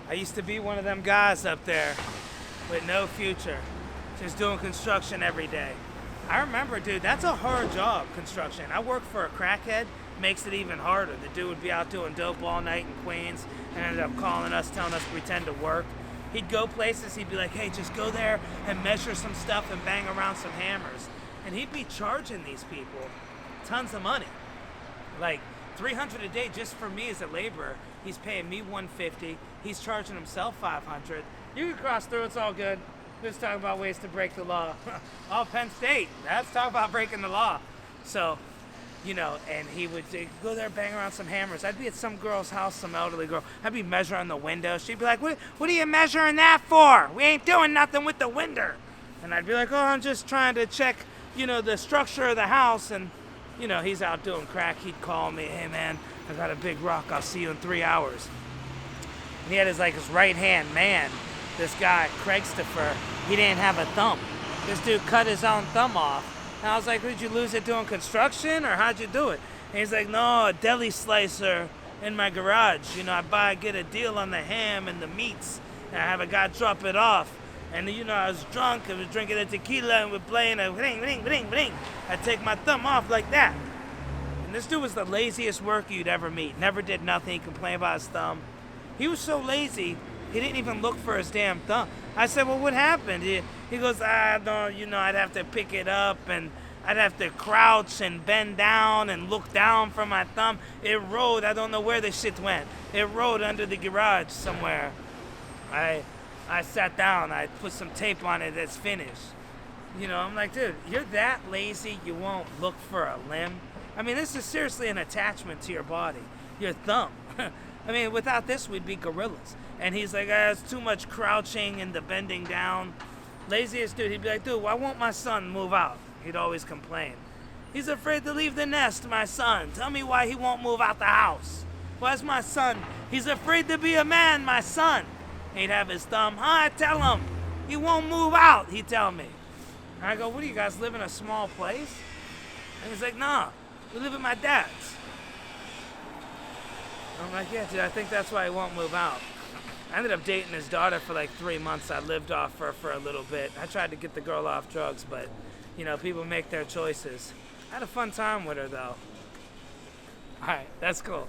I used to be one of them guys up there with no future, just doing construction every day. I remember, dude, that's a hard job, construction. I worked for a crackhead, makes it even harder. The dude would be out doing dope all night in Queens and ended up calling us, telling us to pretend to work. He'd go places, he'd be like, hey, just go there and measure some stuff and bang around some hammers. And he'd be charging these people tons of money. Like $300 a day just for me as a laborer. He's paying me $150. He's charging himself $500. You can cross through, it's all good. Just talking about ways to break the law. Oh, Penn State, that's talking about breaking the law. So, and he would go there, bang around some hammers. I'd be at some girl's house, some elderly girl. I'd be measuring the window. She'd be like, what are you measuring that for? We ain't doing nothing with the window. And I'd be like, oh, I'm just trying to check, the structure of the house. And, he's out doing crack. He'd call me, hey, man, I got a big rock. I'll see you in 3 hours. And he had his right-hand man, this guy, Craigstapher. He didn't have a thumb. This dude cut his own thumb off. And I was like, did you lose it doing construction, or how'd you do it? And he's like, no, a deli slicer in my garage. Get a deal on the ham and the meats, and I have a guy drop it off. And, I was drunk, I was drinking a tequila, and we're playing a ring, ring, ring, ring. I take my thumb off like that. And this dude was the laziest worker you'd ever meet. Never did nothing, he complained about his thumb. He was so lazy, he didn't even look for his damn thumb. I said, well, what happened? He goes, I'd have to pick it up, and I'd have to crouch and bend down and look down for my thumb. It rode, I don't know where the shit went. It rode under the garage somewhere. I sat down, I put some tape on it, it's finished. I'm like, dude, you're that lazy you won't look for a limb? I mean, this is seriously an attachment to your body, your thumb. I mean, without this, we'd be gorillas. And he's like, it's too much crouching and the bending down. Laziest dude, he'd be like, dude, why won't my son move out? He'd always complain. He's afraid to leave the nest, my son. Tell me why he won't move out the house. Why's my son? He's afraid to be a man, my son. He'd have his thumb. I tell him, he won't move out, he'd tell me. And I go, what do you guys live in a small place? And he's like, nah, we live at my dad's. I'm like, yeah, dude, I think that's why he won't move out. I ended up dating his daughter for like 3 months. I lived off her for a little bit. I tried to get the girl off drugs, but, people make their choices. I had a fun time with her, though. All right, that's cool.